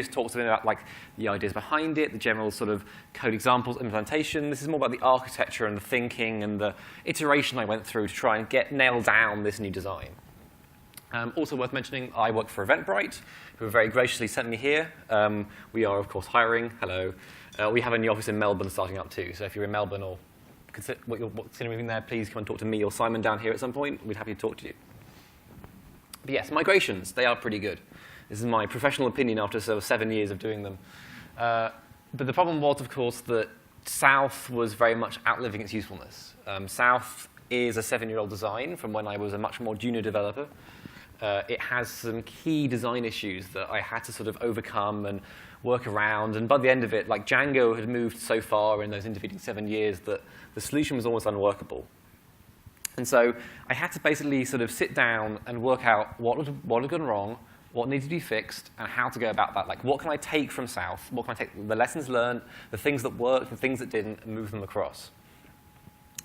talks a bit about like the ideas behind it, the general sort of code examples, implementation. This is more about the architecture and the thinking and the iteration I went through to try and nail down this new design. Also worth mentioning, I work for Eventbrite, who have very graciously sent me here. We are, of course, hiring. Hello. We have a new office in Melbourne starting up too. So if you're in Melbourne or consider moving there, please come and talk to me or Simon down here at some point. We'd be happy to talk to you. But yes, migrations, they are pretty good. This is my professional opinion after sort of 7 years of doing them. But the problem was, of course, that South was very much outliving its usefulness. South is a 7-year-old design from when I was a much more junior developer. It has some key design issues that I had to sort of overcome and work around. And by the end of it, like Django had moved so far in those intervening 7 years that the solution was almost unworkable. And so I had to basically sort of sit down and work out what had gone wrong, what needed to be fixed, and how to go about that. Like, what can I take from South? What can I take, the lessons learned, the things that worked, the things that didn't, and move them across?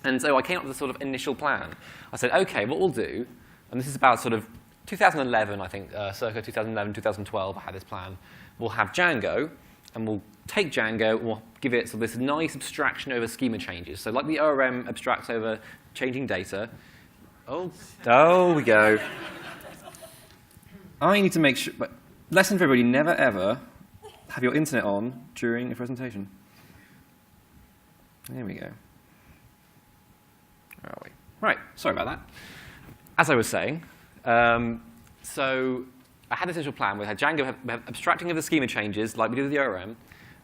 And so I came up with a sort of initial plan. I said, OK, what we'll do, and this is about sort of 2011, I think, circa 2011, 2012, I had this plan. We'll have Django, and we'll take Django, and we'll give it this nice abstraction over schema changes. So like the ORM abstracts over changing data. Oh, we go. I need to make sure, but lesson for everybody, never ever have your internet on during a presentation. There we go. Where are we? Right, sorry about that. As I was saying, so I had this initial plan. We had Django abstracting of the schema changes, like we did with the ORM,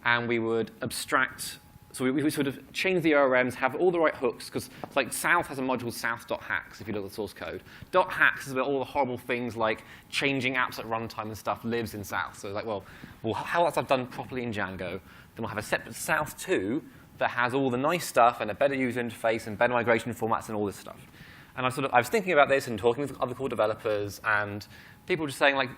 and we would abstract. So we would sort of change the ORMs, have all the right hooks, because like South has a module south.hacks, if you look at the source code. .hacks is where all the horrible things like changing apps at runtime and stuff lives in South. So it's like, well, we'll have that stuff done properly in Django. Then we'll have a separate South 2 that has all the nice stuff and a better user interface and better migration formats and all this stuff. And I was thinking about this and talking with other core developers, and people were just saying, like,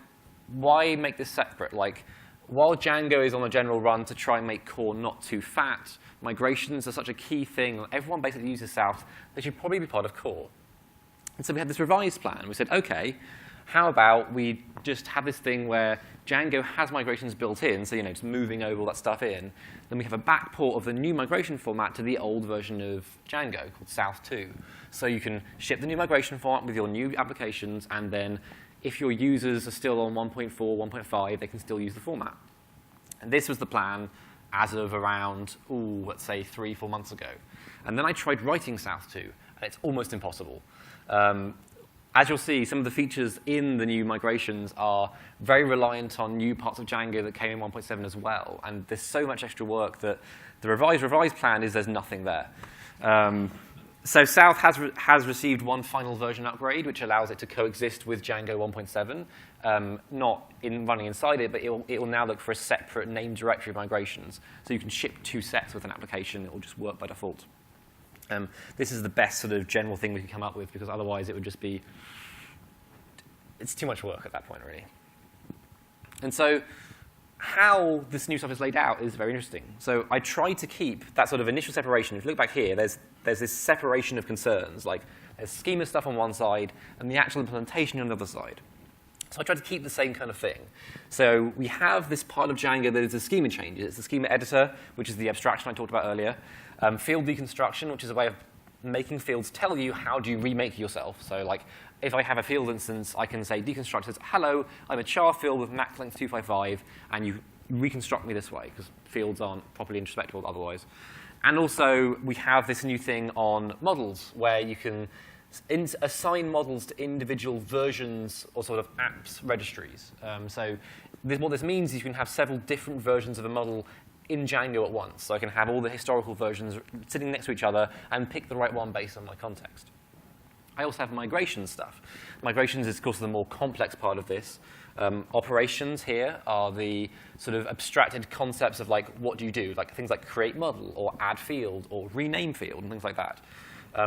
why make this separate? Like, while Django is on a general run to try and make core not too fat, migrations are such a key thing. Everyone basically uses South. They should probably be part of core. And so we had this revised plan. We said, OK, how about we just have this thing where Django has migrations built in, so it's moving over all that stuff in. Then we have a backport of the new migration format to the old version of Django called South 2. So you can ship the new migration format with your new applications, and then if your users are still on 1.4, 1.5, they can still use the format. And this was the plan as of around, let's say 3-4 months ago. And then I tried writing South 2, and it's almost impossible. As you'll see, some of the features in the new migrations are very reliant on new parts of Django that came in 1.7 as well. And there's so much extra work that the revised plan is there's nothing there. So South has received one final version upgrade, which allows it to coexist with Django 1.7, not running inside it, but it will now look for a separate named directory of migrations. So you can ship 2 sets with an application. It will just work by default. This is the best sort of general thing we can come up with, because otherwise it would just be, it's too much work at that point, really. And so how this new stuff is laid out is very interesting. So I tried to keep that sort of initial separation. If you look back here, there's this separation of concerns. Like, there's schema stuff on one side and the actual implementation on the other side. So I tried to keep the same kind of thing. So we have this part of Django that is the schema changes. It's the schema editor, which is the abstraction I talked about earlier. Field deconstruction, which is a way of making fields tell you how do you remake yourself. So like, if I have a field instance, I can say deconstruct says, hello, I'm a char field with max length 255, and you reconstruct me this way, because fields aren't properly introspectable otherwise. And also, we have this new thing on models, where you can assign models to individual versions or sort of apps registries. So what this means is you can have several different versions of a model in Django at once. So I can have all the historical versions sitting next to each other and pick the right one based on my context. I also have migration stuff. Migrations is, of course, the more complex part of this. Operations here are the sort of abstracted concepts of like, what do you do? Like things like create model or add field or rename field and things like that.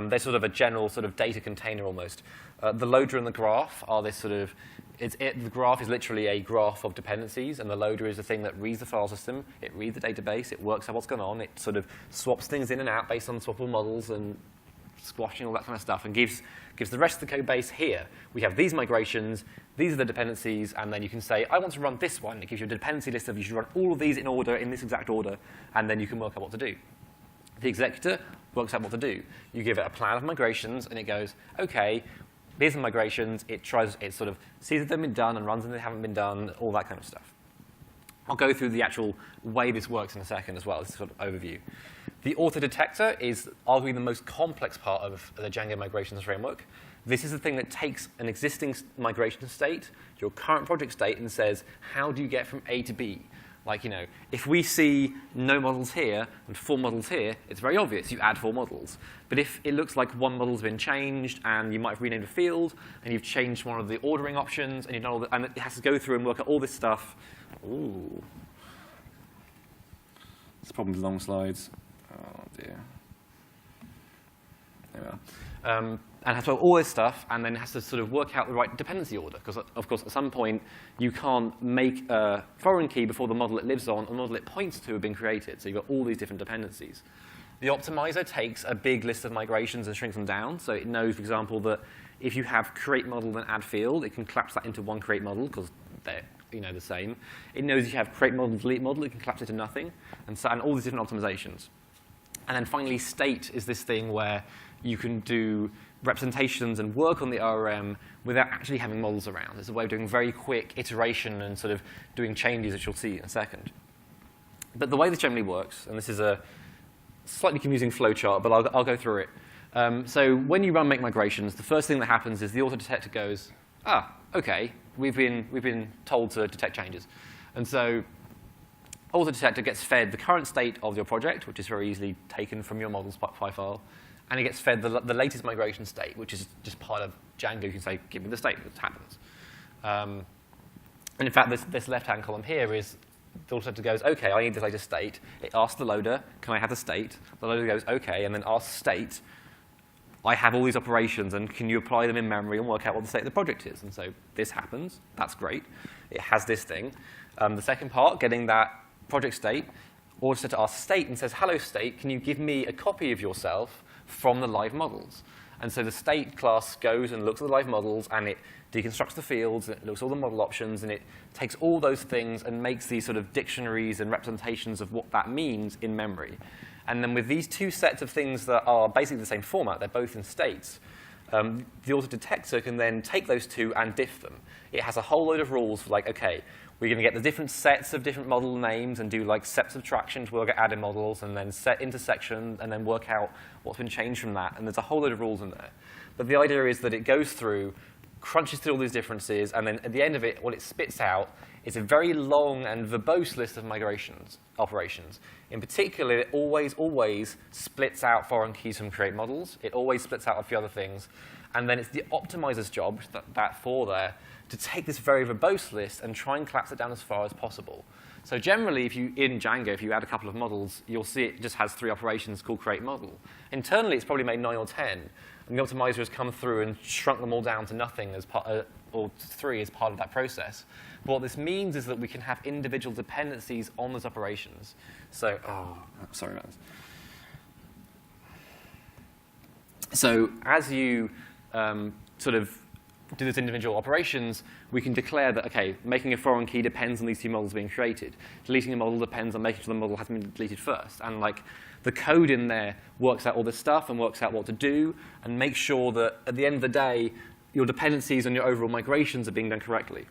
They're sort of a general sort of data container almost. The loader and the graph are this sort of, the graph is literally a graph of dependencies, and the loader is the thing that reads the file system, it reads the database, it works out what's going on, it sort of swaps things in and out based on swappable models, and squashing, all that kind of stuff, and gives the rest of the code base here. We have these migrations, these are the dependencies, and then you can say, I want to run this one. It gives you a dependency list of you should run all of these in order, in this exact order, and then you can work out what to do. The executor works out what to do. You give it a plan of migrations, and it goes, OK, here's the migrations. It sort of sees if they've been done and runs if they haven't been done, all that kind of stuff. I'll go through the actual way this works in a second as well, this sort of overview. The author detector is arguably the most complex part of the Django migrations framework. This is the thing that takes an existing migration state, your current project state, and says, how do you get from A to B? Like, if we see no models here and 4 models here, it's very obvious. You add 4 models. But if it looks like one model's been changed and you might have renamed a field and you've changed one of the ordering options and you've done all and it has to go through and work out all this stuff. Ooh. It's a problem with long slides. Oh, dear. There we are. And has to do all this stuff, and then has to sort of work out the right dependency order. Because, of course, at some point, you can't make a foreign key before the model it lives on, or the model it points to have been created. So you've got all these different dependencies. The optimizer takes a big list of migrations and shrinks them down. So it knows, for example, that if you have create model and add field, it can collapse that into one create model, because they're the same. It knows if you have create model, delete model, it can collapse it to nothing, and all these different optimizations. And then finally, state is this thing where you can do representations and work on the ORM without actually having models around. It's a way of doing very quick iteration and sort of doing changes, which you'll see in a second. But the way this generally works, and this is a slightly confusing flowchart, but I'll go through it. So when you run make migrations, the first thing that happens is the auto detector goes, OK, we've been told to detect changes. And so auto detector gets fed the current state of your project, which is very easily taken from your models.py file. And it gets fed the latest migration state, which is just part of Django. You can say, give me the state, it happens. And in fact, this left-hand column here is the auto goes, OK, I need this latest state. It asks the loader, can I have the state? The loader goes, OK, and then asks state, I have all these operations, and can you apply them in memory and work out what the state of the project is? And so this happens. That's great. It has this thing. The second part, getting that project state, auto asks state and says, hello, state, can you give me a copy of yourself from the live models? And so the state class goes and looks at the live models, and it deconstructs the fields, and it looks at all the model options, and it takes all those things and makes these sort of dictionaries and representations of what that means in memory. And then with these two sets of things that are basically the same format, they're both in states, the auto detector can then take those two and diff them. It has a whole load of rules for like, OK, we're going to get the different sets of different model names and do like set subtraction to work at added models, and then set intersection, and then work out what's been changed from that. And there's a whole load of rules in there. But the idea is that it goes through, crunches through all these differences, and then at the end of it, what it spits out is a very long and verbose list of migrations operations. In particular, it always splits out foreign keys from create models. It always splits out a few other things. And then it's the optimizer's job, that for there, to take this very verbose list and try and collapse it down as far as possible. So generally, in Django, if you add a couple of models, you'll see it just has 3 operations called create model. Internally, it's probably made 9 or 10. And the optimizer has come through and shrunk them all down to nothing as part, or 3 as part of that process. But what this means is that we can have individual dependencies on those operations. So, sorry about this. So as you sort of do those individual operations, we can declare that, OK, making a foreign key depends on these 2 models being created. Deleting a model depends on making sure the model hasn't been deleted first. And like the code in there works out all this stuff and works out what to do and makes sure that at the end of the day, your dependencies on your overall migrations are being done correctly.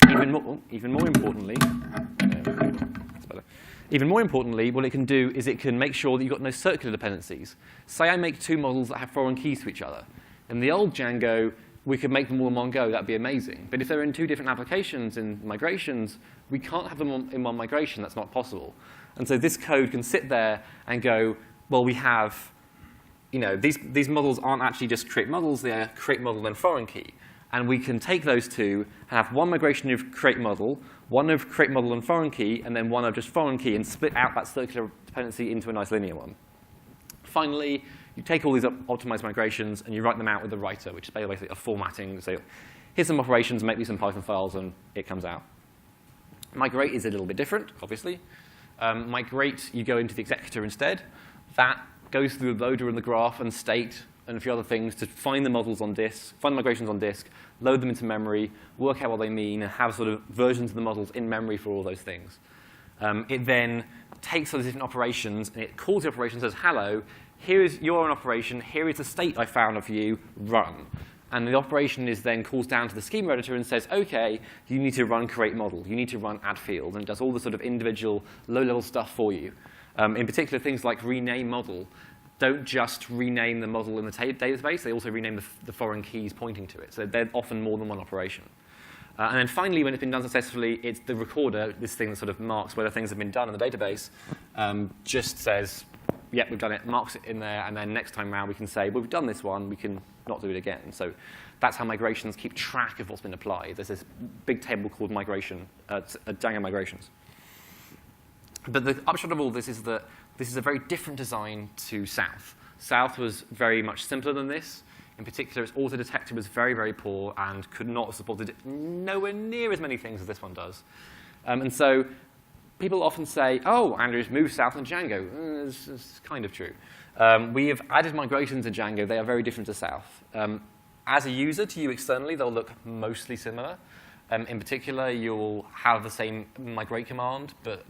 Even more importantly, that's better. Even more importantly, what it can do is it can make sure that you've got no circular dependencies. Say I make 2 models that have foreign keys to each other. In the old Django, we could make them all in one go. That'd be amazing. But if they're in 2 different applications in migrations, we can't have them in one migration. That's not possible. And so this code can sit there and go, well, we have, these models aren't actually just create models. They are create model and foreign key. And we can take those 2 and have one migration of create model, one of create model and foreign key, and then one of just foreign key, and split out that circular dependency into a nice linear one. Finally, you take all these optimized migrations and you write them out with the writer, which is basically a formatting. So here's some operations, make me some Python files, and it comes out. Migrate is a little bit different, obviously. Migrate, you go into the executor instead. That goes through the loader and the graph and state and a few other things to find the models on disk, find the migrations on disk, load them into memory, work out what they mean, and have sort of versions of the models in memory for all those things. It then takes all those different operations, and it calls the operation and says, hello, here is your own operation, here is the state I found of you, run. And the operation is then calls down to the schema editor and says, OK, you need to run create model. You need to run add field. And it does all the sort of individual low-level stuff for you. In particular, things like rename model don't just rename the model in the database. They also rename the foreign keys pointing to it. So they're often more than one operation. And then finally, when it's been done successfully, it's the recorder, this thing that sort of marks whether things have been done in the database, just says, yep, we've done it, marks it in there, and then next time around we can say, well, we've done this one, we can not do it again. So that's how migrations keep track of what's been applied. There's this big table called Django migrations. But the upshot of all this is that this is a very different design to South. South was very much simpler than this. In particular, its auto-detector was very, very poor and could not have supported nowhere near as many things as this one does. And so people often say, oh, Andrew's moved South in Django. It's kind of true. We have added migrations to Django. They are very different to South. As a user, to you externally, they'll look mostly similar. In particular, you'll have the same migrate command, but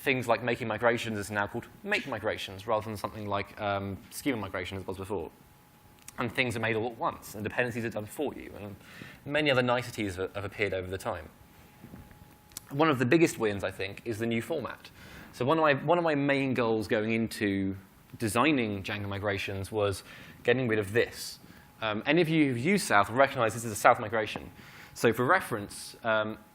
things like making migrations is now called make migrations rather than something like schema migration as it was before. And things are made all at once, and dependencies are done for you. And many other niceties have appeared over the time. One of the biggest wins, I think, is the new format. So one of my main goals going into designing Django migrations was getting rid of this. Any of you who've used South will recognize this is a South migration. So for reference,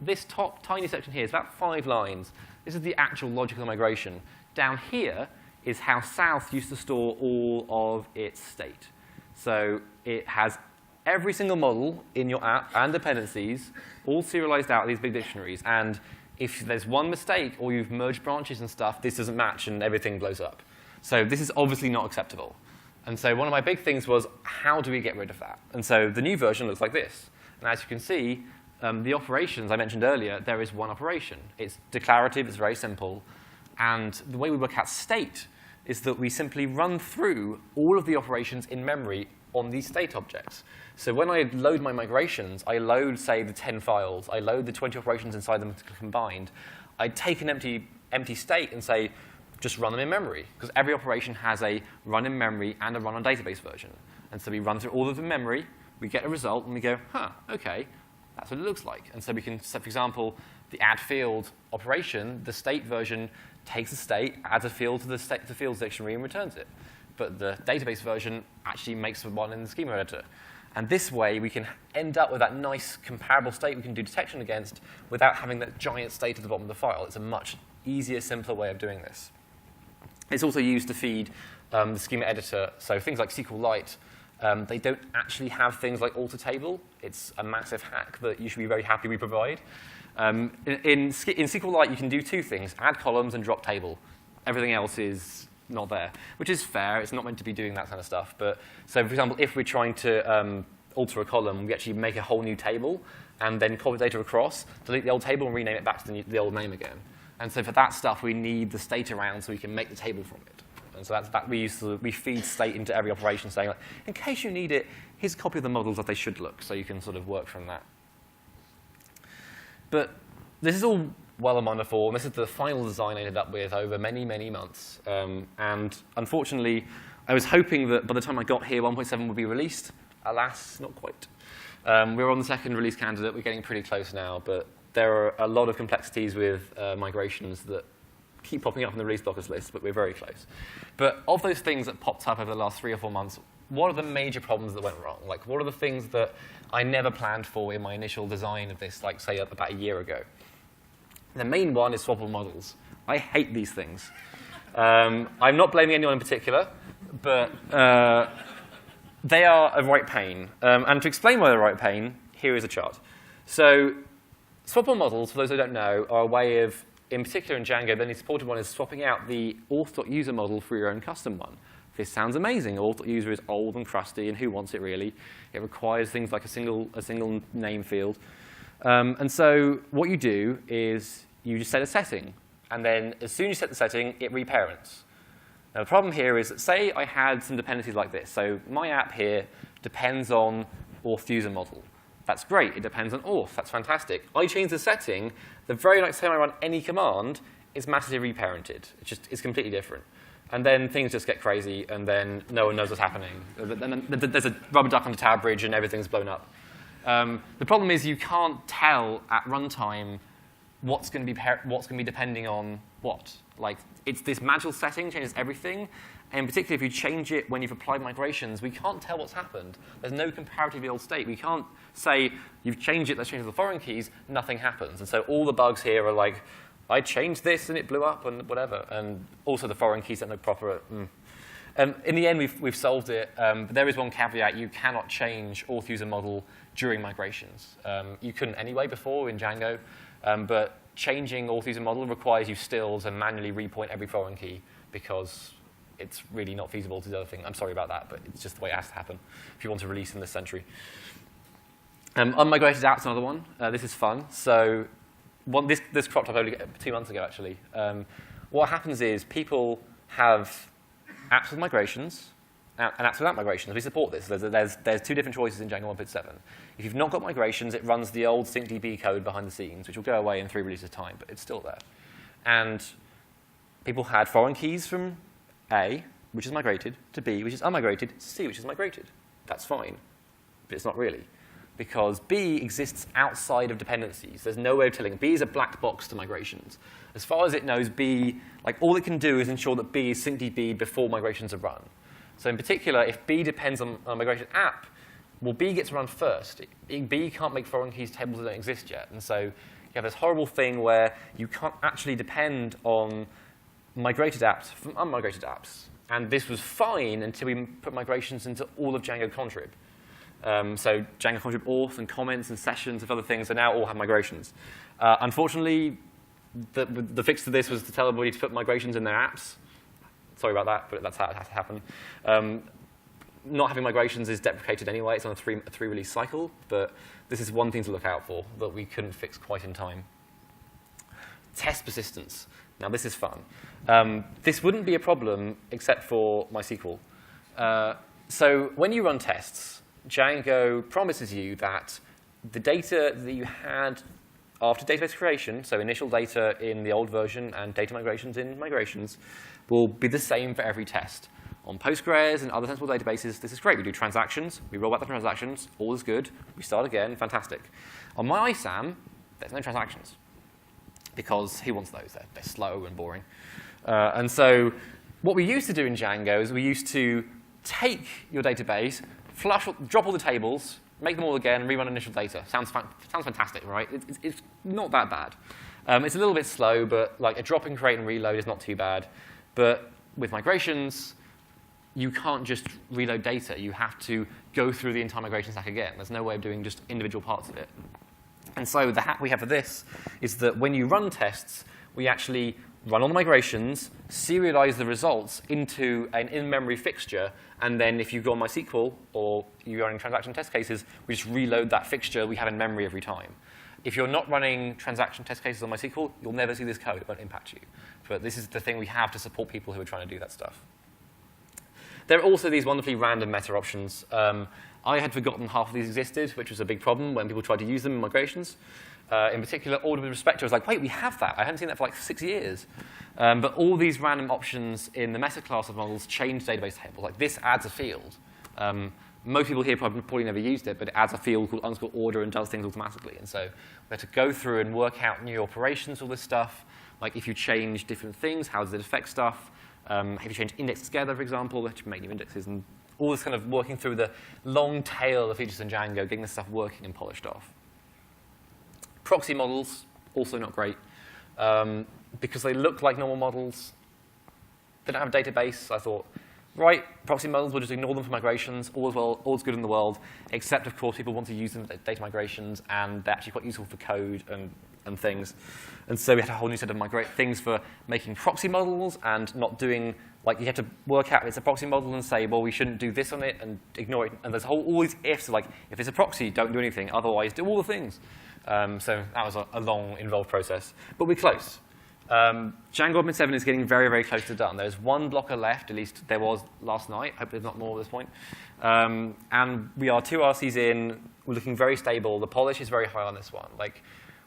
this top tiny section here is about 5 lines. This is the actual logic of the migration. Down here is how South used to store all of its state. So it has every single model in your app and dependencies all serialized out in these big dictionaries. And if there's one mistake or you've merged branches and stuff, this doesn't match and everything blows up. So this is obviously not acceptable. And so one of my big things was, how do we get rid of that? And so the new version looks like this. And as you can see, the operations I mentioned earlier, there is one operation. It's declarative, it's very simple. And the way we work out state is that we simply run through all of the operations in memory on these state objects. So when I load my migrations, I load, say, the 10 files. I load the 20 operations inside them combined. I take an empty state and say, just run them in memory. Because every operation has a run in memory and a run on database version. And so we run through all of them in memory. We get a result, and we go, huh, OK, that's what it looks like. And so we can, for example, the add field operation, the state version takes a state, adds a field to the fields dictionary, and returns it. But the database version actually makes one in the schema editor. And this way, we can end up with that nice comparable state we can do detection against without having that giant state at the bottom of the file. It's a much easier, simpler way of doing this. It's also used to feed the schema editor. So things like SQLite, they don't actually have things like alter table. It's a massive hack that you should be very happy we provide. In SQLite, you can do 2 things, add columns and drop table. Everything else is not there, which is fair. It's not meant to be doing that kind of stuff. But so, for example, if we're trying to alter a column, we actually make a whole new table and then copy the data across, delete the old table, and rename it back to the old name again. And so for that stuff, we need the state around so we can make the table from it. And so we feed state into every operation saying, like, in case you need it, here's a copy of the models that they should look, so you can sort of work from that. But this is all well and wonderful, and this is the final design I ended up with over many, many months. And unfortunately, I was hoping that by the time I got here, 1.7 would be released. Alas, not quite. We're on the second release candidate. We're getting pretty close now, but there are a lot of complexities with migrations that keep popping up on the release blockers list, but we're very close. But of those things that popped up over the last 3 or 4 months, what are the major problems that went wrong? Like, what are the things that I never planned for in my initial design of this, like, say, about a year ago? The main one is swappable models. I hate these things. I'm not blaming anyone in particular, but they are a right pain. And to explain why they're a right pain, here is a chart. So swappable models, for those who don't know, are a way of, in particular in Django, the only supported one is swapping out the auth.user model for your own custom one. This sounds amazing. Auth.user is old and crusty, and who wants it really? It requires things like a single name field. And so what you do is you just set a setting. And then as soon as you set the setting, it reparents. Now, the problem here is that, say I had some dependencies like this. So my app here depends on auth user model. That's great. It depends on auth. That's fantastic. I change the setting. The very next time I run any command, it's massively reparented. It's completely different. And then things just get crazy, and then no one knows what's happening. Then there's a rubber duck on the Tower Bridge, and everything's blown up. The problem is you can't tell at runtime what's going to be depending on what. Like, it's this magical setting changes everything. And particularly if you change it when you've applied migrations, we can't tell what's happened. There's no comparative old state. We can't say, you've changed it, let's change the foreign keys, nothing happens. And so all the bugs here are like, I changed this and it blew up and whatever. And also the foreign keys don't look proper. In the end, we've solved it. But there is one caveat. You cannot change auth user model during migrations. You couldn't anyway before in Django. But changing auth user model requires you still to manually repoint every foreign key because it's really not feasible to do the other thing. I'm sorry about that, but it's just the way it has to happen if you want to release in this century. Unmigrated app's another one. This is fun. So this cropped up only 2 months ago, actually. What happens is people have apps with migrations and apps without migrations. We support this. There's 2 different choices in Django 1.7. If you've not got migrations, it runs the old syncdb code behind the scenes, which will go away in 3 releases time, but it's still there. And people had foreign keys from A, which is migrated, to B, which is unmigrated, to C, which is migrated. That's fine, but it's not really. Because B exists outside of dependencies. There's no way of telling. B is a black box to migrations. As far as it knows, B, like all it can do is ensure that B is syncdb before migrations are run. So in particular, if B depends on a migration app, well, B gets run first. B can't make foreign keys tables that don't exist yet. And so you have this horrible thing where you can't actually depend on migrated apps from unmigrated apps. And this was fine until we put migrations into all of Django contrib. So Django contrib auth and comments and sessions and other things are now all have migrations. Unfortunately, the fix to this was to tell everybody to put migrations in their apps. Sorry about that, but that's how it has to happen. Not having migrations is deprecated anyway. It's on a three release cycle, but this is one thing to look out for that we couldn't fix quite in time. Test persistence. Now, this is fun. This wouldn't be a problem except for MySQL. So when you run tests, Django promises you that the data that you had after database creation, so initial data in the old version and data migrations in migrations, will be the same for every test. On Postgres and other sensible databases, this is great. We do transactions. We roll back the transactions. All is good. We start again. Fantastic. On my ISAM, there's no transactions because who wants those? They're slow and boring. And so what we used to do in Django is we used to take your database, drop all the tables, make them all again, rerun initial data. Sounds fantastic, right? It's not that bad. It's a little bit slow, but like a drop and create and reload is not too bad. But with migrations, you can't just reload data. You have to go through the entire migration stack again. There's no way of doing just individual parts of it. And so the hack we have for this is that when you run tests, we actually run all the migrations, serialize the results into an in-memory fixture, and then if you go on MySQL or you're running transaction test cases, we just reload that fixture we have in memory every time. If you're not running transaction test cases on MySQL, you'll never see this code. It won't impact you. But this is the thing we have to support people who are trying to do that stuff. There are also these wonderfully random meta options. I had forgotten half of these existed, which was a big problem when people tried to use them in migrations. In particular, order with respect to, I was like, wait, we have that. I haven't seen that for like 6 years. But all these random options in the meta class of models change database tables. Like this adds a field. Most people here probably never used it, but it adds a field called _order and does things automatically. And so we had to go through and work out new operations for all this stuff. Like if you change different things, how does it affect stuff? If you change index together, for example, we have to make new indexes. And all this kind of working through the long tail of features in Django, getting this stuff working and polished off. Proxy models, also not great. Because they look like normal models. They don't have a database. So I thought, right, proxy models, we'll just ignore them for migrations. All's good in the world, except, of course, people want to use them for data migrations, and they're actually quite useful for code and things. And so we had a whole new set of things for making proxy models and not doing, like you have to work out if it's a proxy model and say, well, we shouldn't do this on it and ignore it. And there's all these ifs, like if it's a proxy, don't do anything. Otherwise, do all the things. So that was a long, involved process. But we're close. Django 1.7 is getting very, very close to done. There's one blocker left, at least there was last night. Hopefully there's not more at this point. And we are 2 RCs in. We're looking very stable. The polish is very high on this one. Like,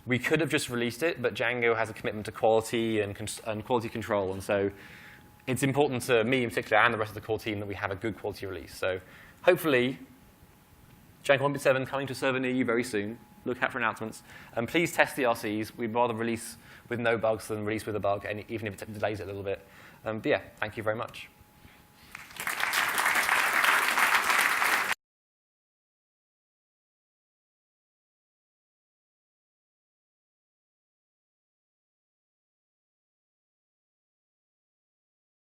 we could have just released it, but Django has a commitment to quality and quality control. And so it's important to me in particular and the rest of the core team that we have a good quality release. So hopefully, Django 1.7 coming to a server near you very soon. Look out for announcements. And please test the RCs. We'd rather release with no bugs than release with a bug, even if it delays it a little bit. But yeah, thank you very much.